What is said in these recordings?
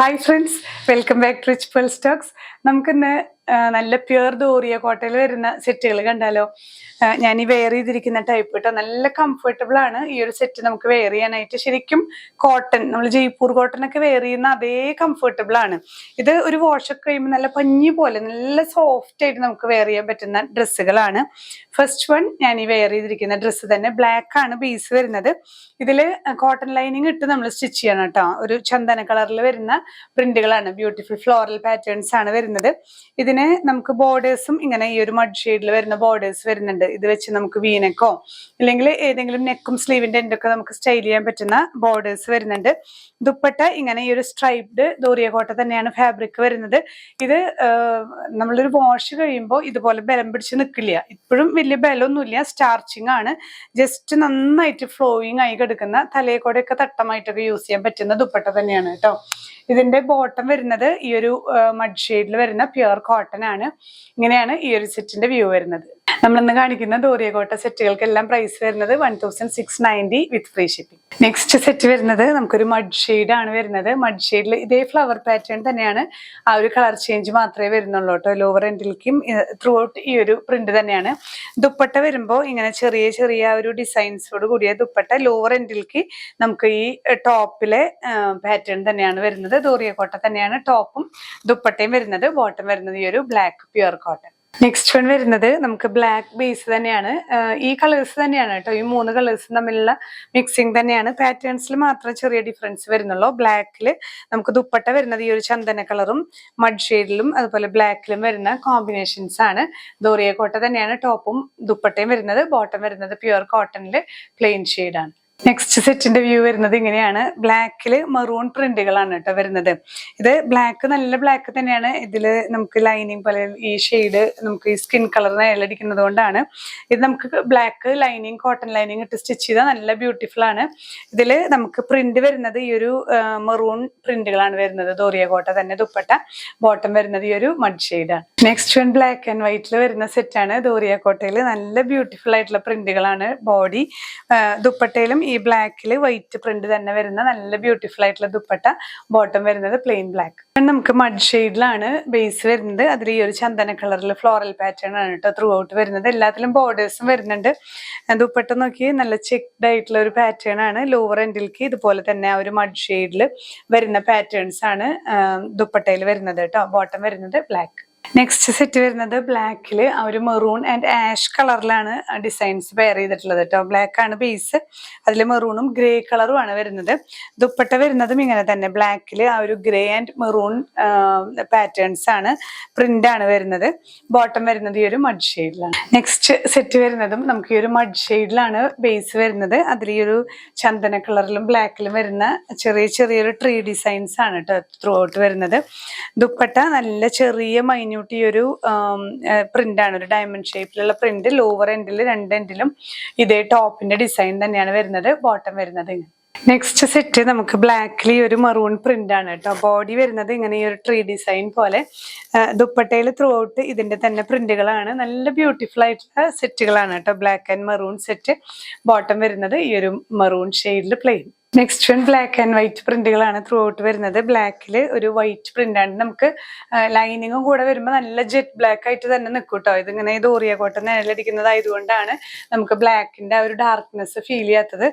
Hi friends, welcome back to Rich Pearl Stocks. നമുക്കിന്ന് നല്ല pure Doria കോട്ടയിൽ വരുന്ന സെറ്റുകൾ കണ്ടാലോ. ഞാൻ ഈ വെയർ ചെയ്തിരിക്കുന്ന ടൈപ്പ് കേട്ടോ, നല്ല കംഫർട്ടബിൾ ആണ് ഈ ഒരു സെറ്റ് നമുക്ക് വെയർ ചെയ്യാനായിട്ട്. ശരിക്കും കോട്ടൺ, നമ്മൾ ജയ്പൂർ കോട്ടൺ ഒക്കെ വെയർ ചെയ്യുന്ന അതേ കംഫർട്ടബിൾ ആണ്. ഇത് ഒരു വാഷൊക്കെ കഴിയുമ്പോൾ നല്ല പഞ്ഞി പോലെ നല്ല സോഫ്റ്റ് ആയിട്ട് നമുക്ക് വെയർ ചെയ്യാൻ പറ്റുന്ന ഡ്രസ്സുകളാണ്. ഫസ്റ്റ് വൺ, ഞാൻ ഈ വെയർ ചെയ്തിരിക്കുന്ന ഡ്രസ്സ് തന്നെ ബ്ലാക്ക് ആണ് ബേസ് വരുന്നത്. ഇതില് കോട്ടൺ ലൈനിങ് ഇട്ട് നമ്മൾ സ്റ്റിച്ച് ചെയ്യണം കേട്ടോ. ഒരു ചന്ദന കളറിൽ വരുന്ന പ്രിന്റുകളാണ്, ബ്യൂട്ടിഫുൾ ഫ്ലോറൽ പാറ്റേൺസ് ആണ് വരുന്നത്. ഇതിന് നമുക്ക് ബോർഡേഴ്സും ഇങ്ങനെ ഈ ഒരു മഡ് ഷെയ്ഡിൽ വരുന്ന ബോർഡേഴ്സ് വരുന്നുണ്ട്. ഇത് വെച്ച് നമുക്ക് വീനക്കോ അല്ലെങ്കിൽ ഏതെങ്കിലും നെക്കും സ്ലീവിന്റെ എൻഡൊക്കെ നമുക്ക് സ്റ്റൈൽ ചെയ്യാൻ പറ്റുന്ന ബോർഡേഴ്സ് വരുന്നുണ്ട്. ദുപ്പട്ട ഇങ്ങനെ ഈ ഒരു സ്ട്രൈപ്ഡ് ദോറിയ കോട്ട തന്നെയാണ് ഫാബ്രിക് വരുന്നത്. ഇത് നമ്മളൊരു വാഷ് കഴിയുമ്പോൾ ഇതുപോലെ ബലം പിടിച്ച് നിൽക്കില്ല. ഇപ്പോഴും വലിയ ബലമൊന്നുമില്ല, സ്റ്റാർച്ചിങ് ആണ്. ജസ്റ്റ് നന്നായിട്ട് ഫ്ലോയിങ് ആയി കിടക്കുന്ന, തലയെക്കൂടെയൊക്കെ തട്ടമായിട്ടൊക്കെ യൂസ് ചെയ്യാൻ പറ്റുന്ന ദുപ്പട്ട തന്നെയാണ് കേട്ടോ. ഇതിന്റെ ബോട്ടം വരുന്നത് ഈ ഒരു മഡ് ഷെയ്ഡിൽ വരുന്ന പ്യുവർ കോട്ടൺ ആണ്. ഇങ്ങനെയാണ് ഈ ഒരു സെറ്റിന്റെ വ്യൂ വരുന്നത്. നമ്മളിന്ന് കാണിക്കുന്ന ദോറിയ കോട്ട സെറ്റുകൾക്കെല്ലാം പ്രൈസ് വരുന്നത് 1690 വിത്ത് ഫ്രീ ഷിപ്പിംഗ്. നെക്സ്റ്റ് സെറ്റ് വരുന്നത് നമുക്കൊരു മഡ് ഷെയ്ഡ് ആണ് വരുന്നത്. മഡ് ഷെയ്ഡിൽ ഇതേ ഫ്ലവർ പാറ്റേൺ തന്നെയാണ്, ആ ഒരു കളർ ചേഞ്ച് മാത്രമേ വരുന്നുള്ളൂ കേട്ടോ. ലോവർ എൻഡിലേക്കും ത്രൂ ഔട്ട് ഈ ഒരു പ്രിന്റ് തന്നെയാണ്. ദുപ്പട്ട വരുമ്പോൾ ഇങ്ങനെ ചെറിയ ചെറിയ ഒരു ഡിസൈൻസോട് കൂടിയ ദുപ്പട്ട. ലോവർ എൻഡിലേക്ക് നമുക്ക് ഈ ടോപ്പിലെ പാറ്റേൺ തന്നെയാണ് വരുന്നത്. ദോറിയ കോട്ട തന്നെയാണ് ടോപ്പും ദുപ്പട്ടയും വരുന്നത്. ബോട്ടം വരുന്നത് ഈ ഒരു black pure cotton. Next one വരുന്നത് നമുക്ക് ബ്ലാക്ക് ബേസ് തന്നെയാണ്. ഈ കളേഴ്സ് തന്നെയാണ് കേട്ടോ, ഈ മൂന്ന് കളേഴ്സും തമ്മിലുള്ള മിക്സിങ് തന്നെയാണ്. പാറ്റേൺസിൽ മാത്രം ചെറിയ ഡിഫറൻസ് വരുന്നുള്ളൂ. ബ്ലാക്കിൽ നമുക്ക് ദുപ്പട്ട വരുന്നത് ഈ ഒരു ചന്ദന കളറും മഡ് ഷെയ്ഡിലും അതുപോലെ ബ്ലാക്കിലും വരുന്ന കോമ്പിനേഷൻസ് ആണ്. ദോറിയ കോട്ട തന്നെയാണ് ടോപ്പും ദുപ്പട്ടയും വരുന്നത്. ബോട്ടം വരുന്നത് പ്യുവർ കോട്ടണിൽ പ്ലെയിൻ ഷെയ്ഡാണ്. നെക്സ്റ്റ് സെറ്റിന്റെ വ്യൂ വരുന്നത് ഇങ്ങനെയാണ്. ബ്ലാക്കില് മെറൂൺ പ്രിന്റുകളാണ് കേട്ടോ വരുന്നത്. ഇത് ബ്ലാക്ക് നല്ല ബ്ലാക്ക് തന്നെയാണ്. ഇതില് നമുക്ക് ലൈനിങ് പോലെ ഈ ഷെയ്ഡ് നമുക്ക് ഈ സ്കിൻ കളറിന് ഇളടിക്കുന്നത് കൊണ്ടാണ്. ഇത് നമുക്ക് ബ്ലാക്ക് ലൈനിങ്, കോട്ടൺ ലൈനിങ് ഇട്ട് സ്റ്റിച്ച് ചെയ്താൽ നല്ല ബ്യൂട്ടിഫുൾ ആണ്. ഇതില് നമുക്ക് പ്രിന്റ് വരുന്നത് ഈ ഒരു മെറൂൺ പ്രിന്റുകളാണ് വരുന്നത്. ദോറിയ കോട്ട തന്നെ ദുപ്പട്ട. ബോട്ടം വരുന്നത് ഈ ഒരു മഡ് ഷെയ്ഡാണ്. നെക്സ്റ്റ് വൺ ബ്ലാക്ക് ആൻഡ് വൈറ്റിൽ വരുന്ന സെറ്റാണ്. ദോറിയ കോട്ടയിൽ നല്ല ബ്യൂട്ടിഫുൾ ആയിട്ടുള്ള പ്രിന്റുകളാണ്. ബോഡി ദുപ്പട്ടയിലും ഈ ബ്ലാക്കിൽ വൈറ്റ് പ്രിന്റ് തന്നെ വരുന്ന നല്ല ബ്യൂട്ടിഫുൾ ആയിട്ടുള്ള ദുപ്പട്ട. ബോട്ടം വരുന്നത് പ്ലെയിൻ ബ്ലാക്ക്. നമുക്ക് മഡ് ഷെയ്ഡിലാണ് ബേസ് വരുന്നത്. അതിൽ ഈ ഒരു ചന്ദന കളറിൽ ഫ്ലോറൽ പാറ്റേൺ ആണ് കേട്ടോ ത്രൂ ഔട്ട് വരുന്നത്. എല്ലാത്തിലും ബോർഡേഴ്സും വരുന്നുണ്ട്. ദുപ്പട്ട നോക്കി നല്ല ചെക്ഡ് ആയിട്ടുള്ള ഒരു പാറ്റേൺ ആണ്. ലോവർ എൻഡിലേക്ക് ഇതുപോലെ തന്നെ ആ ഒരു മഡ് ഷെയ്ഡിൽ വരുന്ന പാറ്റേൺസ് ആണ് ദുപ്പട്ടയിൽ വരുന്നത് കേട്ടോ. ബോട്ടം വരുന്നത് ബ്ലാക്ക്. നെക്സ്റ്റ് സെറ്റ് വരുന്നത് ബ്ലാക്കിൽ ആ ഒരു മെറൂൺ ആൻഡ് ആഷ് കളറിലാണ് ഡിസൈൻസ് പെയർ ചെയ്തിട്ടുള്ളത് കേട്ടോ. ബ്ലാക്ക് ആണ് ബേസ്, അതിൽ മെറൂണും ഗ്രേ കളറും ആണ് വരുന്നത്. ദുപ്പട്ട വരുന്നതും ഇങ്ങനെ തന്നെ ബ്ലാക്കിൽ ആ ഒരു ഗ്രേ ആൻഡ് മെറൂൺ പാറ്റേൺസ് ആണ്, പ്രിന്റ് ആണ് വരുന്നത്. ബോട്ടം വരുന്നത് ഈ ഒരു മഡ് ഷെയ്ഡിലാണ്. നെക്സ്റ്റ് സെറ്റ് വരുന്നതും നമുക്ക് ഈ ഒരു മഡ് ഷെയ്ഡിലാണ് ബേസ് വരുന്നത്. അതിൽ ഈ ഒരു ചന്ദന കളറിലും ബ്ലാക്കിലും വരുന്ന ചെറിയ ചെറിയൊരു ട്രീ ഡിസൈൻസ് ആണ് കേട്ടോ ത്രൂ ഔട്ട് വരുന്നത്. ദുപ്പട്ട നല്ല ചെറിയ ഈ ഒരു പ്രിന്റ് ആണ്, ഒരു ഡയമണ്ട് ഷേപ്പിലുള്ള പ്രിന്റ്. ലോവർ എൻഡിൽ രണ്ട് എൻഡിലും ഇതേ ടോപ്പിന്റെ ഡിസൈൻ തന്നെയാണ് വരുന്നത്. ബോട്ടം വരുന്നത് ഇങ്ങനെ. നെക്സ്റ്റ് സെറ്റ് നമുക്ക് ബ്ലാക്കിൽ ഒരു മെറൂൺ പ്രിന്റ് ആണ് കേട്ടോ. ബോഡി വരുന്നത് ഇങ്ങനെ ഈ ഒരു ട്രീ ഡിസൈൻ പോലെ. ദുപ്പട്ടയിൽ ത്രൂ ഔട്ട് ഇതിന്റെ തന്നെ പ്രിന്റുകളാണ്. നല്ല ബ്യൂട്ടിഫുൾ ആയിട്ടുള്ള സെറ്റുകളാണ് കേട്ടോ. Black and maroon set. Bottom വരുന്നത് ഈ ഒരു മെറൂൺ ഷെയ്ഡിൽ plain. Next one black and white പ്രിന്റുകളാണ് ത്രൂ ഔട്ട് വരുന്നത്. ബ്ലാക്കിൽ ഒരു വൈറ്റ് പ്രിന്റ് ആണ്. നമുക്ക് ലൈനിങ്ങും കൂടെ വരുമ്പോൾ നല്ല ജെറ്റ് ബ്ലാക്ക് ആയിട്ട് തന്നെ നിൽക്കും കേട്ടോ. ഇതിങ്ങനെ ദോറിയ കോട്ടൺ നിഴലടിക്കുന്നത് ആയതുകൊണ്ടാണ് നമുക്ക് ബ്ലാക്കിന്റെ ആ ഒരു ഡാർക്ക്നെസ് ഫീൽ ചെയ്യാത്തത്.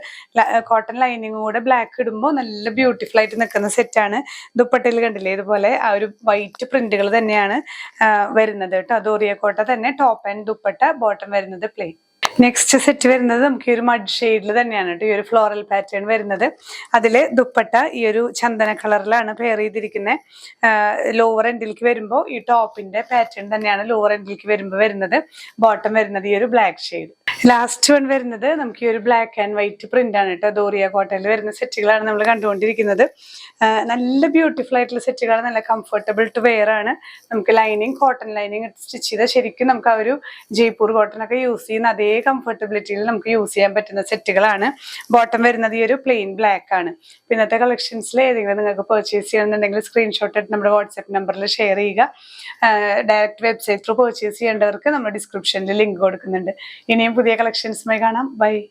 കോട്ടൺ ലൈനിങ്ങും കൂടെ ബ്ലാക്ക് ഇടുമ്പോൾ നല്ല ബ്യൂട്ടിഫുൾ ആയിട്ട് നിൽക്കുന്ന സെറ്റാണ്. ദുപ്പട്ടയിൽ കണ്ടില്ലേ ഇതുപോലെ ആ ഒരു വൈറ്റ് പ്രിന്റുകൾ തന്നെയാണ് വരുന്നത് കേട്ടോ. ദോറിയ കോട്ട തന്നെ ടോപ്പ് ആൻഡ് ദുപ്പട്ട. ബോട്ടം വരുന്നത് പ്ലെയിൻ. നെക്സ്റ്റ് സെറ്റ് വരുന്നത് നമുക്ക് ഈ ഒരു മഡ് ഷെയ്ഡിൽ തന്നെയാണ് കേട്ടോ ഈ ഒരു ഫ്ലോറൽ പാറ്റേൺ വരുന്നത്. അതില് ദുപ്പട്ട ഈ ഒരു ചന്ദന കളറിലാണ് പെയർ ചെയ്തിരിക്കുന്നത്. ലോവർ എൻഡിലേക്ക് വരുമ്പോൾ ഈ ടോപ്പിന്റെ പാറ്റേൺ തന്നെയാണ് ലോവർ എൻഡിലേക്ക് വരുമ്പോൾ വരുന്നത്. ബോട്ടം വരുന്നത് ഈ ഒരു ബ്ലാക്ക് ഷെയ്ഡ്. ലാസ്റ്റ് വൺ വരുന്നത് നമുക്ക് ഈ ഒരു ബ്ലാക്ക് ആൻഡ് വൈറ്റ് പ്രിന്റ് ആണ് കേട്ടോ. ദോറിയ കോട്ടയിൽ വരുന്ന സെറ്റുകളാണ് നമ്മൾ കണ്ടുകൊണ്ടിരിക്കുന്നത്. നല്ല ബ്യൂട്ടിഫുൾ ആയിട്ടുള്ള സെറ്റുകളാണ്, നല്ല കംഫർട്ടബിൾ ടു വെയർ ആണ്. നമുക്ക് ലൈനിങ്, കോട്ടൺ ലൈനിങ് സ്റ്റിച്ച് ചെയ്താൽ ശരിക്കും നമുക്ക് ആ ഒരു ജയ്പൂർ കോട്ടൺ ഒക്കെ യൂസ് ചെയ്യുന്ന അതേ കംഫർട്ടബിലിറ്റിയിൽ നമുക്ക് യൂസ് ചെയ്യാൻ പറ്റുന്ന സെറ്റുകളാണ്. ബോട്ടം വരുന്നത് ഈ ഒരു പ്ലെയിൻ ബ്ലാക്ക് ആണ്. ഇന്നത്തെ കളക്ഷൻസിൽ ഏതെങ്കിലും നിങ്ങൾക്ക് പർച്ചേസ് ചെയ്യണമെന്നുണ്ടെങ്കിൽ സ്ക്രീൻഷോട്ട് എടുത്ത് നമ്മുടെ വാട്സ്ആപ്പ് നമ്പറിൽ ഷെയർ ചെയ്യുക. ഡയറക്റ്റ് വെബ്സൈറ്റ് ത്രൂ പർച്ചേസ് ചെയ്യേണ്ടവർക്ക് നമ്മുടെ ഡിസ്ക്രിപ്ഷനിൽ ലിങ്ക് കൊടുക്കുന്നുണ്ട്. ഇനിയും പുതിയ കളക്ഷൻസുമായി കാണാം. ബൈ.